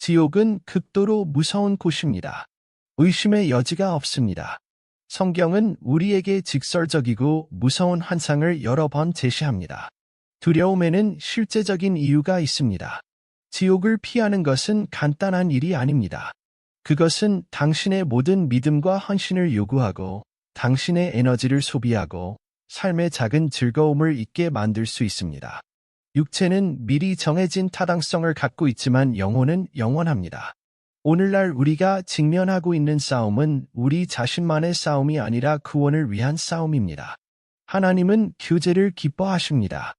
지옥은 극도로 무서운 곳입니다. 의심의 여지가 없습니다. 성경은 우리에게 직설적이고 무서운 환상을 여러 번 제시합니다. 두려움에는 실제적인 이유가 있습니다. 지옥을 피하는 것은 간단한 일이 아닙니다. 그것은 당신의 모든 믿음과 헌신을 요구하고 당신의 에너지를 소비하고 삶의 작은 즐거움을 잊게 만들 수 있습니다. 육체는 미리 정해진 타당성을 갖고 있지만 영혼은 영원합니다. 오늘날 우리가 직면하고 있는 싸움은 우리 자신만의 싸움이 아니라 구원을 위한 싸움입니다. 하나님은 교제를 기뻐하십니다.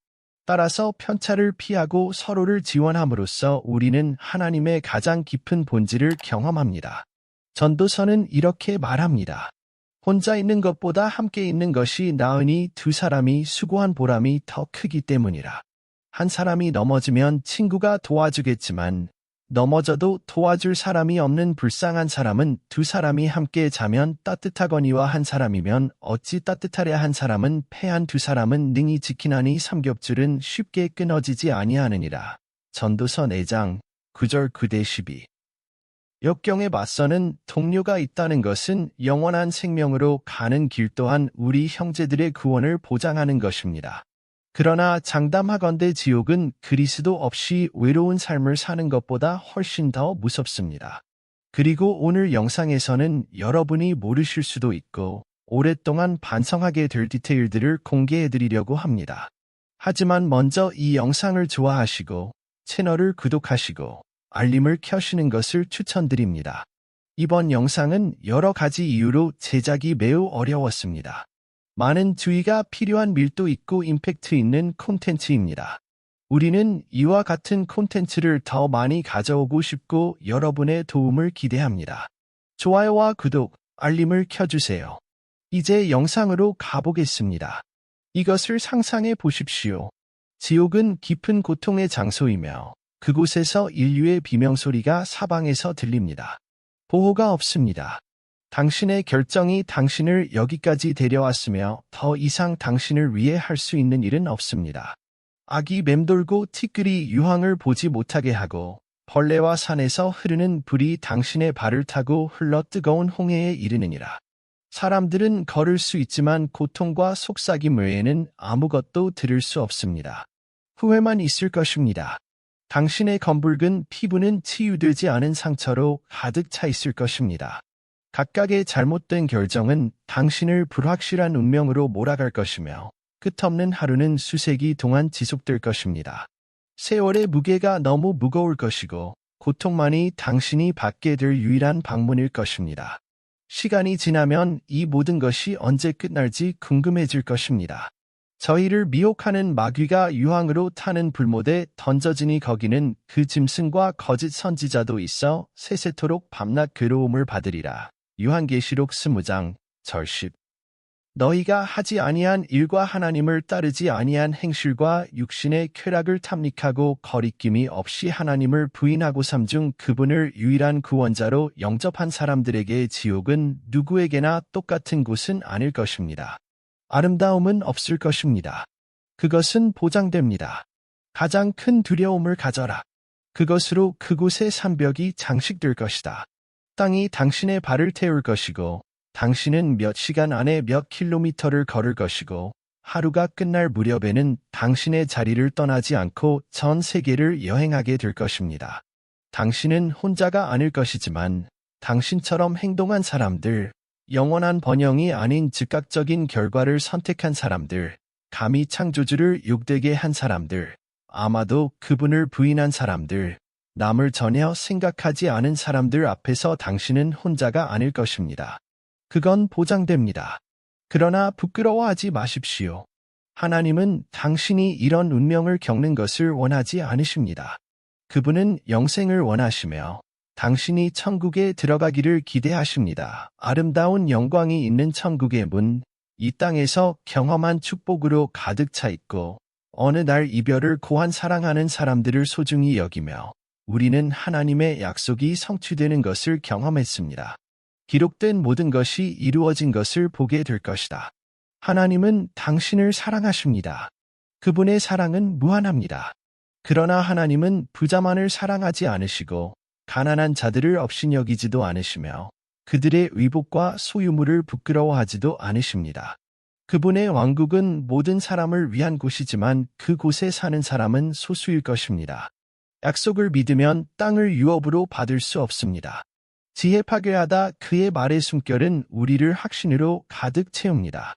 따라서 편차를 피하고 서로를 지원함으로써 우리는 하나님의 가장 깊은 본질을 경험합니다. 전도서는 이렇게 말합니다. 혼자 있는 것보다 함께 있는 것이 나으니 두 사람이 수고한 보람이 더 크기 때문이라. 한 사람이 넘어지면 친구가 도와주겠지만 넘어져도 도와줄 사람이 없는 불쌍한 사람은 두 사람이 함께 자면 따뜻하거니와 한 사람이면 어찌 따뜻하랴. 한 사람은 패한 두 사람은 능히 지키나니 삼겹줄은 쉽게 끊어지지 아니하느니라. 전도서 4장 9절 9-12. 역경에 맞서는 동료가 있다는 것은 영원한 생명으로 가는 길 또한 우리 형제들의 구원을 보장하는 것입니다. 그러나 장담하건대 지옥은 그리스도 없이 외로운 삶을 사는 것보다 훨씬 더 무섭습니다. 그리고 오늘 영상에서는 여러분이 모르실 수도 있고 오랫동안 반성하게 될 디테일들을 공개해드리려고 합니다. 하지만 먼저 이 영상을 좋아하시고 채널을 구독하시고 알림을 켜시는 것을 추천드립니다. 이번 영상은 여러 가지 이유로 제작이 매우 어려웠습니다. 많은 주의가 필요한 밀도 있고 임팩트 있는 콘텐츠입니다. 우리는 이와 같은 콘텐츠를 더 많이 가져오고 싶고 여러분의 도움을 기대합니다. 좋아요와 구독, 알림을 켜주세요. 이제 영상으로 가보겠습니다. 이것을 상상해 보십시오. 지옥은 깊은 고통의 장소이며 그곳에서 인류의 비명소리가 사방에서 들립니다. 보호가 없습니다. 당신의 결정이 당신을 여기까지 데려왔으며 더 이상 당신을 위해 할 수 있는 일은 없습니다. 악이 맴돌고 티끌이 유황을 보지 못하게 하고 벌레와 산에서 흐르는 불이 당신의 발을 타고 흘러 뜨거운 홍해에 이르느니라. 사람들은 걸을 수 있지만 고통과 속삭임 외에는 아무것도 들을 수 없습니다. 후회만 있을 것입니다. 당신의 검붉은 피부는 치유되지 않은 상처로 가득 차 있을 것입니다. 각각의 잘못된 결정은 당신을 불확실한 운명으로 몰아갈 것이며 끝없는 하루는 수세기 동안 지속될 것입니다. 세월의 무게가 너무 무거울 것이고 고통만이 당신이 받게 될 유일한 방문일 것입니다. 시간이 지나면 이 모든 것이 언제 끝날지 궁금해질 것입니다. 저희를 미혹하는 마귀가 유황으로 타는 불못에 던져지니 거기는 그 짐승과 거짓 선지자도 있어 세세토록 밤낮 괴로움을 받으리라. 요한계시록 20장 절 10. 너희가 하지 아니한 일과 하나님을 따르지 아니한 행실과 육신의 쾌락을 탐닉하고 거리낌이 없이 하나님을 부인하고 삼중 그분을 유일한 구원자로 영접한 사람들에게 지옥은 누구에게나 똑같은 곳은 아닐 것입니다. 아름다움은 없을 것입니다. 그것은 보장됩니다. 가장 큰 두려움을 가져라. 그것으로 그곳의 산벽이 장식될 것이다. 땅이 당신의 발을 태울 것이고 당신은 몇 시간 안에 몇 킬로미터를 걸을 것이고 하루가 끝날 무렵에는 당신의 자리를 떠나지 않고 전 세계를 여행하게 될 것입니다. 당신은 혼자가 아닐 것이지만 당신처럼 행동한 사람들, 영원한 번영이 아닌 즉각적인 결과를 선택한 사람들, 감히 창조주를 욕되게 한 사람들, 아마도 그분을 부인한 사람들, 남을 전혀 생각하지 않은 사람들 앞에서 당신은 혼자가 아닐 것입니다. 그건 보장됩니다. 그러나 부끄러워하지 마십시오. 하나님은 당신이 이런 운명을 겪는 것을 원하지 않으십니다. 그분은 영생을 원하시며 당신이 천국에 들어가기를 기대하십니다. 아름다운 영광이 있는 천국의 문, 이 땅에서 경험한 축복으로 가득 차 있고 어느 날 이별을 고한 사랑하는 사람들을 소중히 여기며 우리는 하나님의 약속이 성취되는 것을 경험했습니다. 기록된 모든 것이 이루어진 것을 보게 될 것이다. 하나님은 당신을 사랑하십니다. 그분의 사랑은 무한합니다. 그러나 하나님은 부자만을 사랑하지 않으시고 가난한 자들을 업신여기지도 않으시며 그들의 의복과 소유물을 부끄러워하지도 않으십니다. 그분의 왕국은 모든 사람을 위한 곳이지만 그곳에 사는 사람은 소수일 것입니다. 약속을 믿으면 땅을 유업으로 받을 수 없습니다. 지혜 파괴하다 그의 말의 숨결은 우리를 확신으로 가득 채웁니다.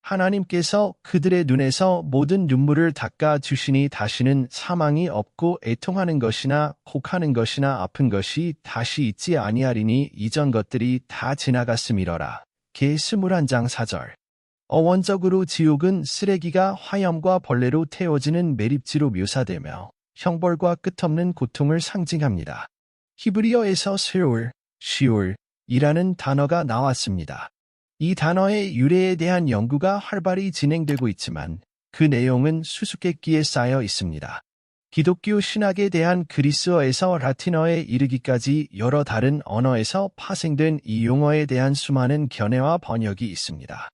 하나님께서 그들의 눈에서 모든 눈물을 닦아 주시니 다시는 사망이 없고 애통하는 것이나 혹하는 것이나 아픈 것이 다시 있지 아니하리니 이전 것들이 다 지나갔음이러라. 개 21장 4절. 어원적으로 지옥은 쓰레기가 화염과 벌레로 태워지는 매립지로 묘사되며 형벌과 끝없는 고통을 상징합니다. 히브리어에서 시올이라는 단어가 나왔습니다. 이 단어의 유래에 대한 연구가 활발히 진행되고 있지만 그 내용은 수수께끼에 쌓여 있습니다. 기독교 신학에 대한 그리스어에서 라틴어에 이르기까지 여러 다른 언어에서 파생된 이 용어에 대한 수많은 견해와 번역이 있습니다.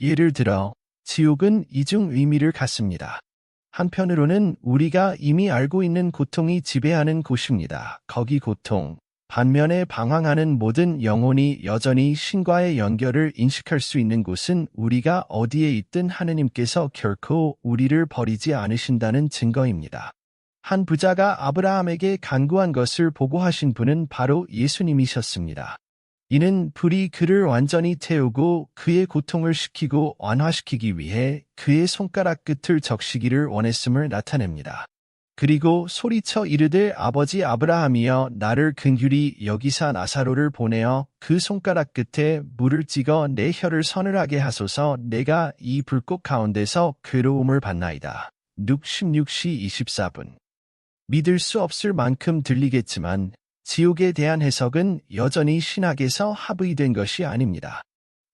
예를 들어 지옥은 이중 의미를 갖습니다. 한편으로는 우리가 이미 알고 있는 고통이 지배하는 곳입니다. 거기 고통, 반면에 방황하는 모든 영혼이 여전히 신과의 연결을 인식할 수 있는 곳은 우리가 어디에 있든 하느님께서 결코 우리를 버리지 않으신다는 증거입니다. 한 부자가 아브라함에게 간구한 것을 보고하신 분은 바로 예수님이셨습니다. 이는 불이 그를 완전히 태우고 그의 고통을 식히고 완화시키기 위해 그의 손가락 끝을 적시기를 원했음을 나타냅니다. 그리고 소리쳐 이르되 아버지 아브라함이여 나를 긍휼히 여기사 나사로를 보내어 그 손가락 끝에 물을 찍어 내 혀를 서늘하게 하소서 내가 이 불꽃 가운데서 괴로움을 받나이다. 룩 16시 24분. 믿을 수 없을 만큼 들리겠지만 지옥에 대한 해석은 여전히 신학에서 합의된 것이 아닙니다.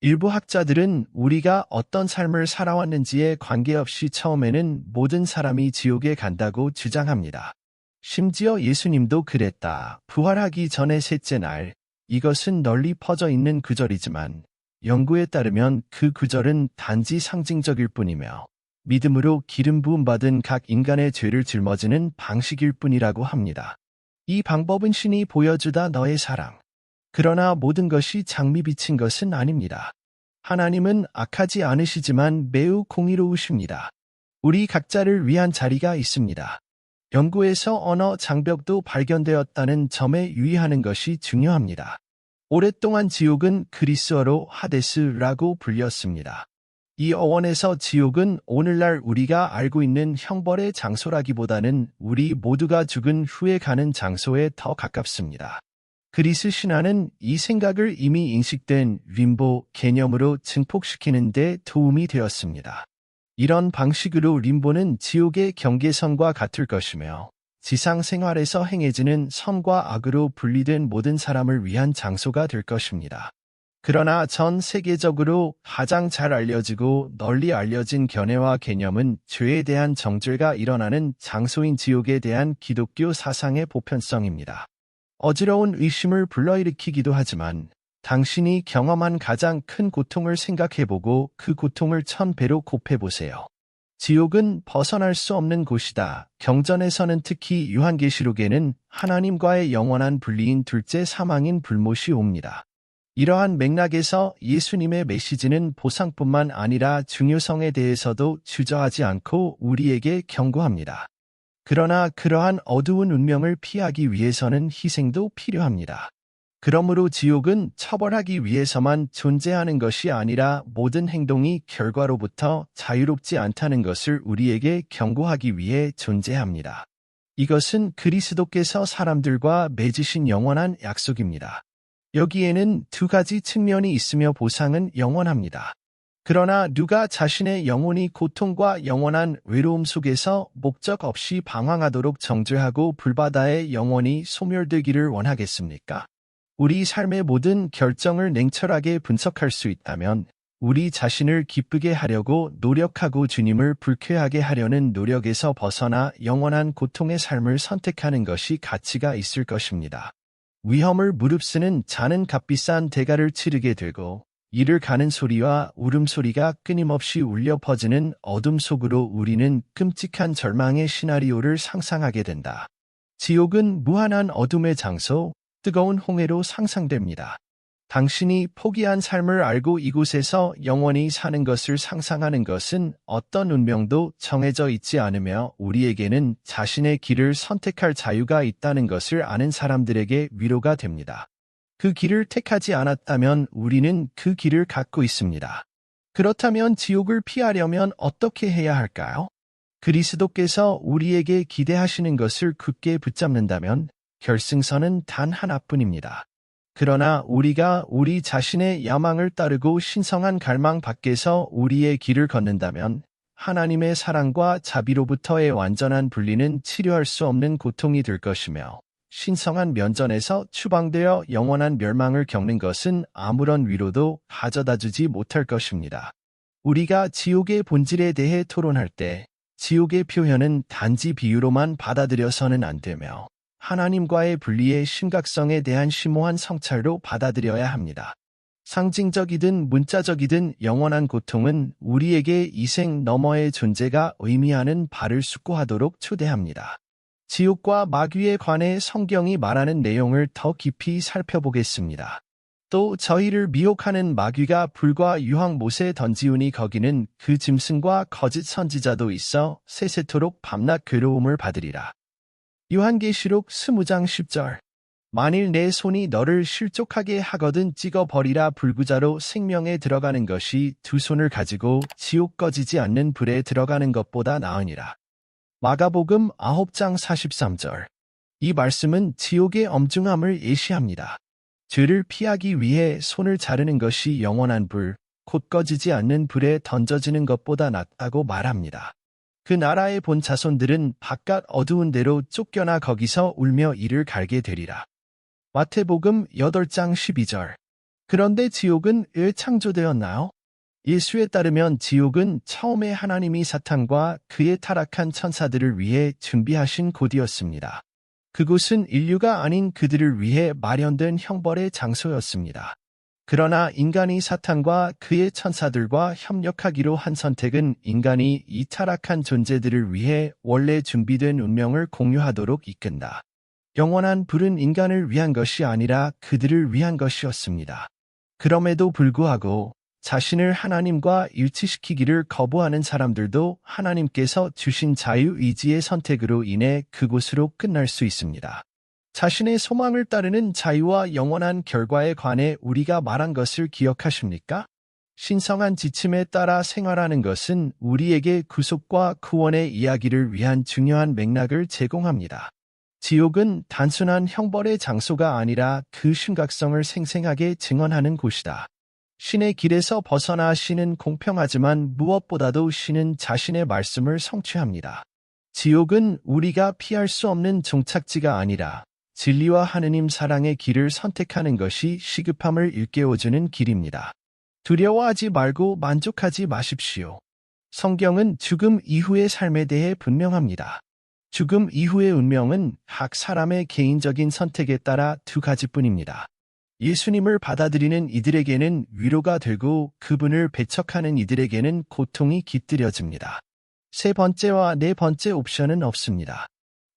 일부 학자들은 우리가 어떤 삶을 살아왔는지에 관계없이 처음에는 모든 사람이 지옥에 간다고 주장합니다. 심지어 예수님도 그랬다. 부활하기 전의 셋째 날. 이것은 널리 퍼져 있는 구절이지만 연구에 따르면 그 구절은 단지 상징적일 뿐이며 믿음으로 기름 부음 받은 각 인간의 죄를 짊어지는 방식일 뿐이라고 합니다. 이 방법은 신이 보여주다 너의 사랑. 그러나 모든 것이 장미빛인 것은 아닙니다. 하나님은 악하지 않으시지만 매우 공의로우십니다. 우리 각자를 위한 자리가 있습니다. 연구에서 언어 장벽도 발견되었다는 점에 유의하는 것이 중요합니다. 오랫동안 지옥은 그리스어로 하데스라고 불렸습니다. 이 어원에서 지옥은 오늘날 우리가 알고 있는 형벌의 장소라기보다는 우리 모두가 죽은 후에 가는 장소에 더 가깝습니다. 그리스 신화는 이 생각을 이미 인식된 림보 개념으로 증폭시키는 데 도움이 되었습니다. 이런 방식으로 림보는 지옥의 경계선과 같을 것이며 지상 생활에서 행해지는 선과 악으로 분리된 모든 사람을 위한 장소가 될 것입니다. 그러나 전 세계적으로 가장 잘 알려지고 널리 알려진 견해와 개념은 죄에 대한 정죄가 일어나는 장소인 지옥에 대한 기독교 사상의 보편성입니다. 어지러운 의심을 불러일으키기도 하지만 당신이 경험한 가장 큰 고통을 생각해보고 그 고통을 1000배로 곱해보세요. 지옥은 벗어날 수 없는 곳이다. 경전에서는 특히 요한계시록에는 하나님과의 영원한 분리인 둘째 사망인 불못이 옵니다. 이러한 맥락에서 예수님의 메시지는 보상뿐만 아니라 중요성에 대해서도 주저하지 않고 우리에게 경고합니다. 그러나 그러한 어두운 운명을 피하기 위해서는 희생도 필요합니다. 그러므로 지옥은 처벌하기 위해서만 존재하는 것이 아니라 모든 행동이 결과로부터 자유롭지 않다는 것을 우리에게 경고하기 위해 존재합니다. 이것은 그리스도께서 사람들과 맺으신 영원한 약속입니다. 여기에는 두 가지 측면이 있으며 보상은 영원합니다. 그러나 누가 자신의 영혼이 고통과 영원한 외로움 속에서 목적 없이 방황하도록 정죄하고 불바다에 영원히 소멸되기를 원하겠습니까? 우리 삶의 모든 결정을 냉철하게 분석할 수 있다면 우리 자신을 기쁘게 하려고 노력하고 주님을 불쾌하게 하려는 노력에서 벗어나 영원한 고통의 삶을 선택하는 것이 가치가 있을 것입니다. 위험을 무릅쓰는 자는 값비싼 대가를 치르게 되고 이를 가는 소리와 울음소리가 끊임없이 울려 퍼지는 어둠 속으로 우리는 끔찍한 절망의 시나리오를 상상하게 된다. 지옥은 무한한 어둠의 장소, 뜨거운 홍해로 상상됩니다. 당신이 포기한 삶을 알고 이곳에서 영원히 사는 것을 상상하는 것은 어떤 운명도 정해져 있지 않으며 우리에게는 자신의 길을 선택할 자유가 있다는 것을 아는 사람들에게 위로가 됩니다. 그 길을 택하지 않았다면 우리는 그 길을 갖고 있습니다. 그렇다면 지옥을 피하려면 어떻게 해야 할까요? 그리스도께서 우리에게 기대하시는 것을 굳게 붙잡는다면 결승선은 단 하나뿐입니다. 그러나 우리가 우리 자신의 야망을 따르고 신성한 갈망 밖에서 우리의 길을 걷는다면 하나님의 사랑과 자비로부터의 완전한 분리는 치료할 수 없는 고통이 될 것이며 신성한 면전에서 추방되어 영원한 멸망을 겪는 것은 아무런 위로도 가져다주지 못할 것입니다. 우리가 지옥의 본질에 대해 토론할 때 지옥의 표현은 단지 비유로만 받아들여서는 안 되며 하나님과의 분리의 심각성에 대한 심오한 성찰로 받아들여야 합니다. 상징적이든 문자적이든 영원한 고통은 우리에게 이생 너머의 존재가 의미하는 바를 숙고하도록 초대합니다. 지옥과 마귀에 관해 성경이 말하는 내용을 더 깊이 살펴보겠습니다. 또 저희를 미혹하는 마귀가 불과 유황못에 던지우니 거기는 그 짐승과 거짓 선지자도 있어 세세토록 밤낮 괴로움을 받으리라. 요한계시록 20장 10절. 만일 내 손이 너를 실족하게 하거든 찍어버리라. 불구자로 생명에 들어가는 것이 두 손을 가지고 지옥 꺼지지 않는 불에 들어가는 것보다 나으니라. 마가복음 9장 43절. 이 말씀은 지옥의 엄중함을 예시합니다. 죄를 피하기 위해 손을 자르는 것이 영원한 불, 곧 꺼지지 않는 불에 던져지는 것보다 낫다고 말합니다. 그 나라의 본 자손들은 바깥 어두운 데로 쫓겨나 거기서 울며 이를 갈게 되리라. 마태복음 8장 12절. 그런데 지옥은 왜 창조되었나요? 예수에 따르면 지옥은 처음에 하나님이 사탄과 그의 타락한 천사들을 위해 준비하신 곳이었습니다. 그곳은 인류가 아닌 그들을 위해 마련된 형벌의 장소였습니다. 그러나 인간이 사탄과 그의 천사들과 협력하기로 한 선택은 인간이 이 타락한 존재들을 위해 원래 준비된 운명을 공유하도록 이끈다. 영원한 불은 인간을 위한 것이 아니라 그들을 위한 것이었습니다. 그럼에도 불구하고 자신을 하나님과 일치시키기를 거부하는 사람들도 하나님께서 주신 자유의지의 선택으로 인해 그곳으로 끝날 수 있습니다. 자신의 소망을 따르는 자유와 영원한 결과에 관해 우리가 말한 것을 기억하십니까? 신성한 지침에 따라 생활하는 것은 우리에게 구속과 구원의 이야기를 위한 중요한 맥락을 제공합니다. 지옥은 단순한 형벌의 장소가 아니라 그 심각성을 생생하게 증언하는 곳이다. 신의 길에서 벗어나 신은 공평하지만 무엇보다도 신은 자신의 말씀을 성취합니다. 지옥은 우리가 피할 수 없는 종착지가 아니라 진리와 하느님 사랑의 길을 선택하는 것이 시급함을 일깨워주는 길입니다. 두려워하지 말고 만족하지 마십시오. 성경은 죽음 이후의 삶에 대해 분명합니다. 죽음 이후의 운명은 각 사람의 개인적인 선택에 따라 두 가지뿐입니다. 예수님을 받아들이는 이들에게는 위로가 되고 그분을 배척하는 이들에게는 고통이 깃들여집니다. 세 번째와 네 번째 옵션은 없습니다.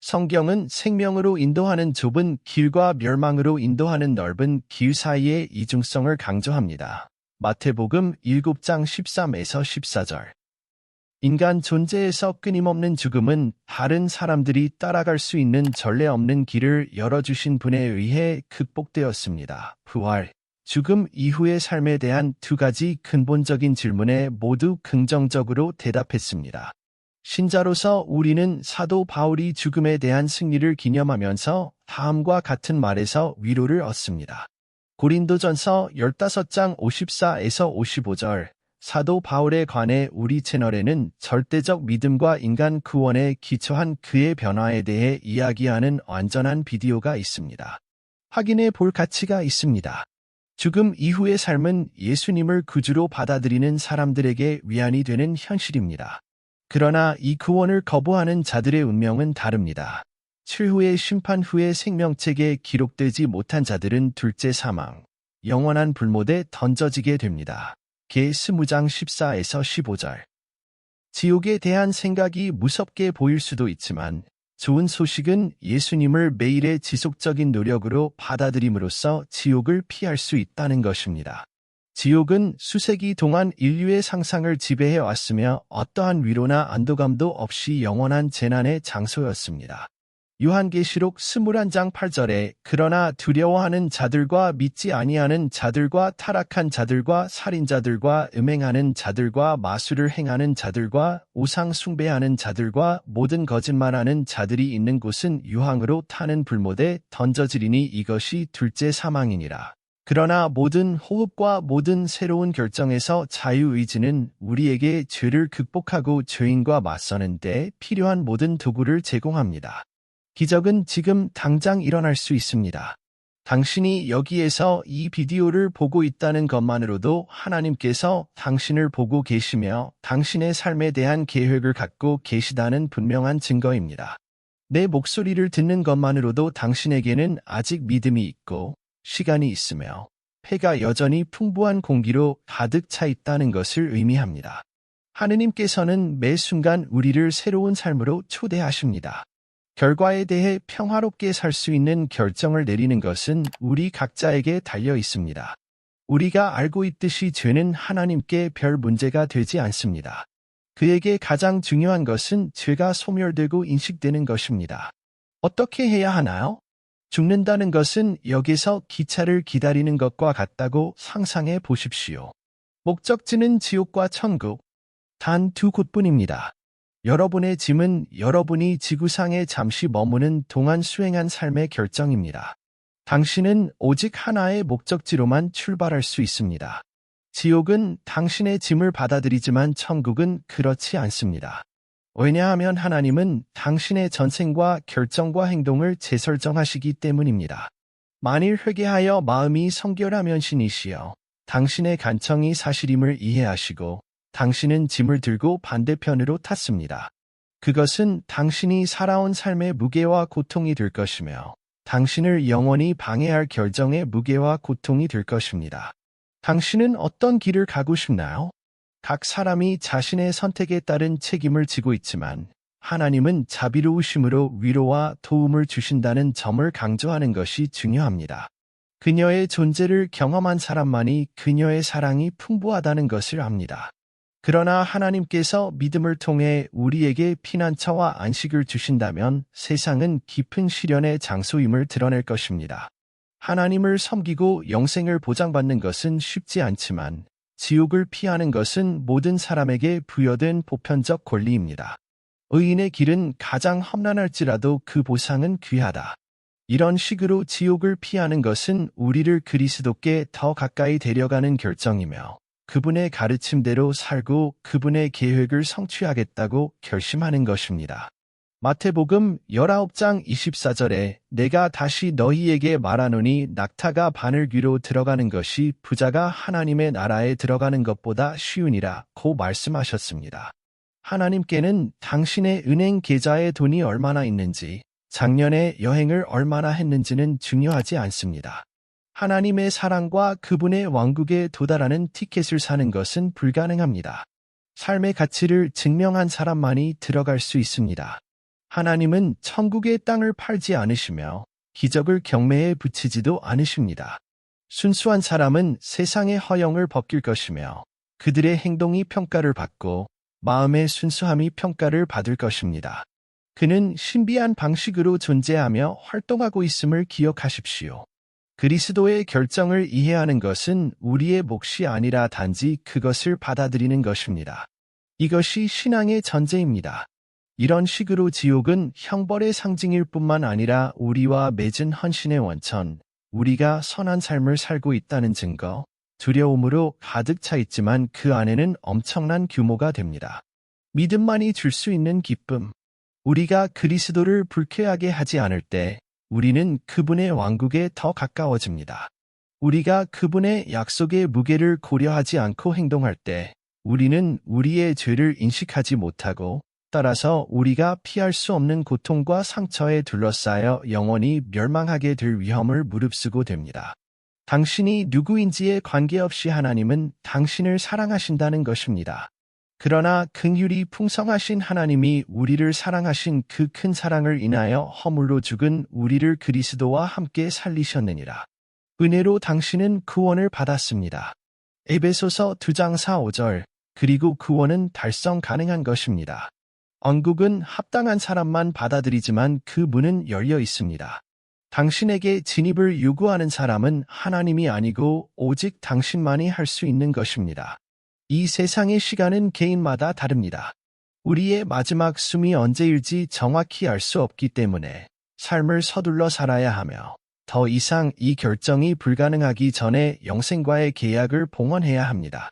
성경은 생명으로 인도하는 좁은 길과 멸망으로 인도하는 넓은 길 사이의 이중성을 강조합니다. 마태복음 7장 13에서 14절. 인간 존재에서 끊임없는 죽음은 다른 사람들이 따라갈 수 있는 전례 없는 길을 열어주신 분에 의해 극복되었습니다. 부활, 죽음 이후의 삶에 대한 두 가지 근본적인 질문에 모두 긍정적으로 대답했습니다. 신자로서 우리는 사도 바울이 죽음에 대한 승리를 기념하면서 다음과 같은 말에서 위로를 얻습니다. 고린도전서 15장 54에서 55절. 사도 바울에 관해 우리 채널에는 절대적 믿음과 인간 구원에 기초한 그의 변화에 대해 이야기하는 완전한 비디오가 있습니다. 확인해 볼 가치가 있습니다. 죽음 이후의 삶은 예수님을 구주로 받아들이는 사람들에게 위안이 되는 현실입니다. 그러나 이 구원을 거부하는 자들의 운명은 다릅니다. 최후의 심판 후의 생명책에 기록되지 못한 자들은 둘째 사망, 영원한 불못에 던져지게 됩니다. 개 20장 14에서 15절. 지옥에 대한 생각이 무섭게 보일 수도 있지만 좋은 소식은 예수님을 매일의 지속적인 노력으로 받아들임으로써 지옥을 피할 수 있다는 것입니다. 지옥은 수세기 동안 인류의 상상을 지배해 왔으며 어떠한 위로나 안도감도 없이 영원한 재난의 장소였습니다. 요한계시록 21장 8절에 그러나 두려워하는 자들과 믿지 아니하는 자들과 타락한 자들과 살인자들과 음행하는 자들과 마술을 행하는 자들과 우상 숭배하는 자들과 모든 거짓말하는 자들이 있는 곳은 유황으로 타는 불못에 던져지리니 이것이 둘째 사망이니라. 그러나 모든 호흡과 모든 새로운 결정에서 자유의지는 우리에게 죄를 극복하고 죄인과 맞서는 데 필요한 모든 도구를 제공합니다. 기적은 지금 당장 일어날 수 있습니다. 당신이 여기에서 이 비디오를 보고 있다는 것만으로도 하나님께서 당신을 보고 계시며 당신의 삶에 대한 계획을 갖고 계시다는 분명한 증거입니다. 내 목소리를 듣는 것만으로도 당신에게는 아직 믿음이 있고 시간이 있으며 폐가 여전히 풍부한 공기로 가득 차 있다는 것을 의미합니다. 하느님께서는 매 순간 우리를 새로운 삶으로 초대하십니다. 결과에 대해 평화롭게 살 수 있는 결정을 내리는 것은 우리 각자에게 달려 있습니다. 우리가 알고 있듯이 죄는 하나님께 별 문제가 되지 않습니다. 그에게 가장 중요한 것은 죄가 소멸되고 인식되는 것입니다. 어떻게 해야 하나요? 죽는다는 것은 역에서 기차를 기다리는 것과 같다고 상상해 보십시오. 목적지는 지옥과 천국, 단 두 곳뿐입니다. 여러분의 짐은 여러분이 지구상에 잠시 머무는 동안 수행한 삶의 결정입니다. 당신은 오직 하나의 목적지로만 출발할 수 있습니다. 지옥은 당신의 짐을 받아들이지만 천국은 그렇지 않습니다. 왜냐하면 하나님은 당신의 전생과 결정과 행동을 재설정하시기 때문입니다. 만일 회개하여 마음이 성결하면 신이시여 당신의 간청이 사실임을 이해하시고 당신은 짐을 들고 반대편으로 탔습니다. 그것은 당신이 살아온 삶의 무게와 고통이 될 것이며 당신을 영원히 방해할 결정의 무게와 고통이 될 것입니다. 당신은 어떤 길을 가고 싶나요? 각 사람이 자신의 선택에 따른 책임을 지고 있지만 하나님은 자비로우심으로 위로와 도움을 주신다는 점을 강조하는 것이 중요합니다. 그녀의 존재를 경험한 사람만이 그녀의 사랑이 풍부하다는 것을 압니다. 그러나 하나님께서 믿음을 통해 우리에게 피난처와 안식을 주신다면 세상은 깊은 시련의 장소임을 드러낼 것입니다. 하나님을 섬기고 영생을 보장받는 것은 쉽지 않지만 지옥을 피하는 것은 모든 사람에게 부여된 보편적 권리입니다. 의인의 길은 가장 험난할지라도 그 보상은 귀하다. 이런 식으로 지옥을 피하는 것은 우리를 그리스도께 더 가까이 데려가는 결정이며 그분의 가르침대로 살고 그분의 계획을 성취하겠다고 결심하는 것입니다. 마태복음 19장 24절에 내가 다시 너희에게 말하노니 낙타가 바늘 귀로 들어가는 것이 부자가 하나님의 나라에 들어가는 것보다 쉬우니라 고 말씀하셨습니다. 하나님께는 당신의 은행 계좌에 돈이 얼마나 있는지, 작년에 여행을 얼마나 했는지는 중요하지 않습니다. 하나님의 사랑과 그분의 왕국에 도달하는 티켓을 사는 것은 불가능합니다. 삶의 가치를 증명한 사람만이 들어갈 수 있습니다. 하나님은 천국의 땅을 팔지 않으시며 기적을 경매에 붙이지도 않으십니다. 순수한 사람은 세상의 허영을 벗길 것이며 그들의 행동이 평가를 받고 마음의 순수함이 평가를 받을 것입니다. 그는 신비한 방식으로 존재하며 활동하고 있음을 기억하십시오. 그리스도의 결정을 이해하는 것은 우리의 몫이 아니라 단지 그것을 받아들이는 것입니다. 이것이 신앙의 전제입니다. 이런 식으로 지옥은 형벌의 상징일 뿐만 아니라 우리와 맺은 헌신의 원천, 우리가 선한 삶을 살고 있다는 증거, 두려움으로 가득 차 있지만 그 안에는 엄청난 규모가 됩니다. 믿음만이 줄 수 있는 기쁨. 우리가 그리스도를 불쾌하게 하지 않을 때 우리는 그분의 왕국에 더 가까워집니다. 우리가 그분의 약속의 무게를 고려하지 않고 행동할 때 우리는 우리의 죄를 인식하지 못하고 따라서 우리가 피할 수 없는 고통과 상처에 둘러싸여 영원히 멸망하게 될 위험을 무릅쓰고 됩니다. 당신이 누구인지에 관계없이 하나님은 당신을 사랑하신다는 것입니다. 그러나 긍휼이 풍성하신 하나님이 우리를 사랑하신 그 큰 사랑을 인하여 허물로 죽은 우리를 그리스도와 함께 살리셨느니라. 은혜로 당신은 구원을 받았습니다. 에베소서 2장 4-5절. 그리고 구원은 달성 가능한 것입니다. 언국은 합당한 사람만 받아들이지만 그 문은 열려 있습니다. 당신에게 진입을 요구하는 사람은 하나님이 아니고 오직 당신만이 할 수 있는 것입니다. 이 세상의 시간은 개인마다 다릅니다. 우리의 마지막 숨이 언제일지 정확히 알 수 없기 때문에 삶을 서둘러 살아야 하며 더 이상 이 결정이 불가능하기 전에 영생과의 계약을 봉헌해야 합니다.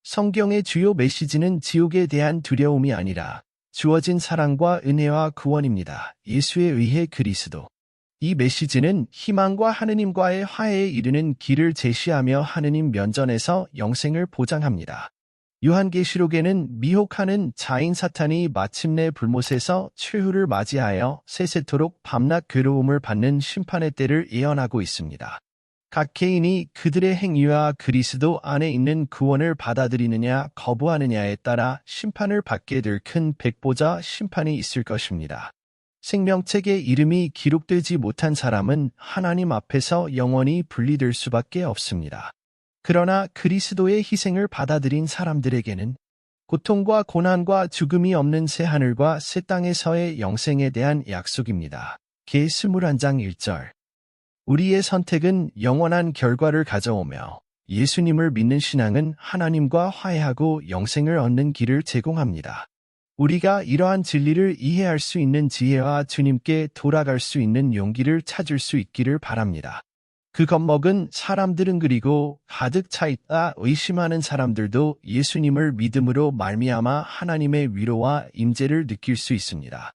성경의 주요 메시지는 지옥에 대한 두려움이 아니라 주어진 사랑과 은혜와 구원입니다. 예수에 의해 그리스도. 이 메시지는 희망과 하느님과의 화해에 이르는 길을 제시하며 하느님 면전에서 영생을 보장합니다. 요한계시록에는 미혹하는 자인 사탄이 마침내 불못에서 최후를 맞이하여 세세토록 밤낮 괴로움을 받는 심판의 때를 예언하고 있습니다. 각 개인이 그들의 행위와 그리스도 안에 있는 구원을 받아들이느냐 거부하느냐에 따라 심판을 받게 될 큰 백보자 심판이 있을 것입니다. 생명책에 이름이 기록되지 못한 사람은 하나님 앞에서 영원히 분리될 수밖에 없습니다. 그러나 그리스도의 희생을 받아들인 사람들에게는 고통과 고난과 죽음이 없는 새 하늘과 새 땅에서의 영생에 대한 약속입니다. 개 21장 1절. 우리의 선택은 영원한 결과를 가져오며 예수님을 믿는 신앙은 하나님과 화해하고 영생을 얻는 길을 제공합니다. 우리가 이러한 진리를 이해할 수 있는 지혜와 주님께 돌아갈 수 있는 용기를 찾을 수 있기를 바랍니다. 그 겁먹은 사람들은 그리고 가득 차 있다 의심하는 사람들도 예수님을 믿음으로 말미암아 하나님의 위로와 임재를 느낄 수 있습니다.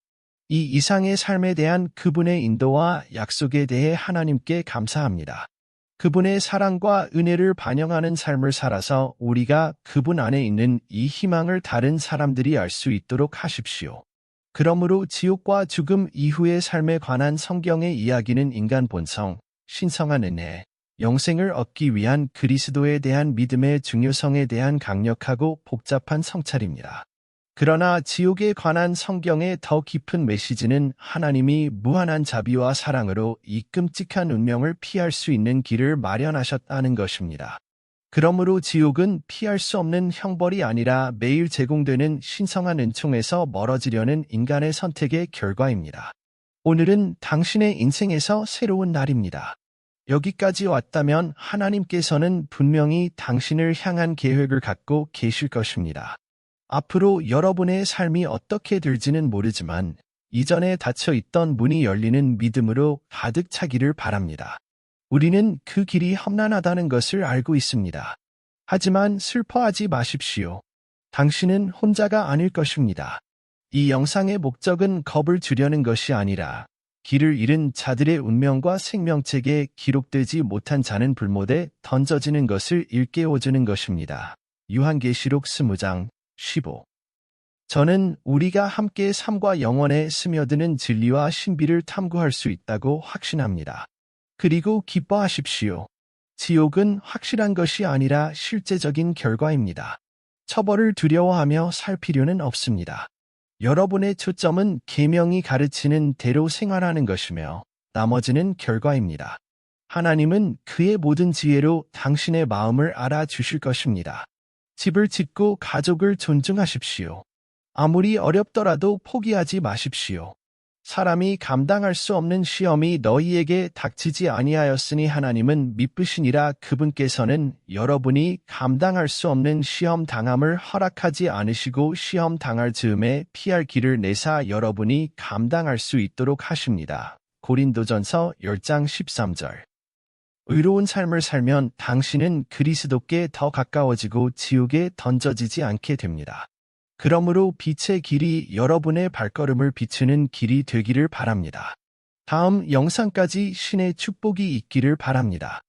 이 이상의 삶에 대한 그분의 인도와 약속에 대해 하나님께 감사합니다. 그분의 사랑과 은혜를 반영하는 삶을 살아서 우리가 그분 안에 있는 이 희망을 다른 사람들이 알 수 있도록 하십시오. 그러므로 지옥과 죽음 이후의 삶에 관한 성경의 이야기는 인간 본성, 신성한 은혜, 영생을 얻기 위한 그리스도에 대한 믿음의 중요성에 대한 강력하고 복잡한 성찰입니다. 그러나 지옥에 관한 성경의 더 깊은 메시지는 하나님이 무한한 자비와 사랑으로 이 끔찍한 운명을 피할 수 있는 길을 마련하셨다는 것입니다. 그러므로 지옥은 피할 수 없는 형벌이 아니라 매일 제공되는 신성한 은총에서 멀어지려는 인간의 선택의 결과입니다. 오늘은 당신의 인생에서 새로운 날입니다. 여기까지 왔다면 하나님께서는 분명히 당신을 향한 계획을 갖고 계실 것입니다. 앞으로 여러분의 삶이 어떻게 될지는 모르지만 이전에 닫혀 있던 문이 열리는 믿음으로 가득 차기를 바랍니다. 우리는 그 길이 험난하다는 것을 알고 있습니다. 하지만 슬퍼하지 마십시오. 당신은 혼자가 아닐 것입니다. 이 영상의 목적은 겁을 주려는 것이 아니라 길을 잃은 자들의 운명과 생명책에 기록되지 못한 자는 불못에 던져지는 것을 일깨워주는 것입니다. 요한계시록 20장 15. 저는 우리가 함께 삶과 영혼에 스며드는 진리와 신비를 탐구할 수 있다고 확신합니다. 그리고 기뻐하십시오. 지옥은 확실한 것이 아니라 실제적인 결과입니다. 처벌을 두려워하며 살 필요는 없습니다. 여러분의 초점은 계명이 가르치는 대로 생활하는 것이며 나머지는 결과입니다. 하나님은 그의 모든 지혜로 당신의 마음을 알아주실 것입니다. 집을 짓고 가족을 존중하십시오. 아무리 어렵더라도 포기하지 마십시오. 사람이 감당할 수 없는 시험이 너희에게 닥치지 아니하였으니 하나님은 미쁘시니라. 그분께서는 여러분이 감당할 수 없는 시험 당함을 허락하지 않으시고 시험 당할 즈음에 피할 길을 내사 여러분이 감당할 수 있도록 하십니다. 고린도전서 10장 13절. 의로운 삶을 살면 당신은 그리스도께 더 가까워지고 지옥에 던져지지 않게 됩니다. 그러므로 빛의 길이 여러분의 발걸음을 비추는 길이 되기를 바랍니다. 다음 영상까지 신의 축복이 있기를 바랍니다.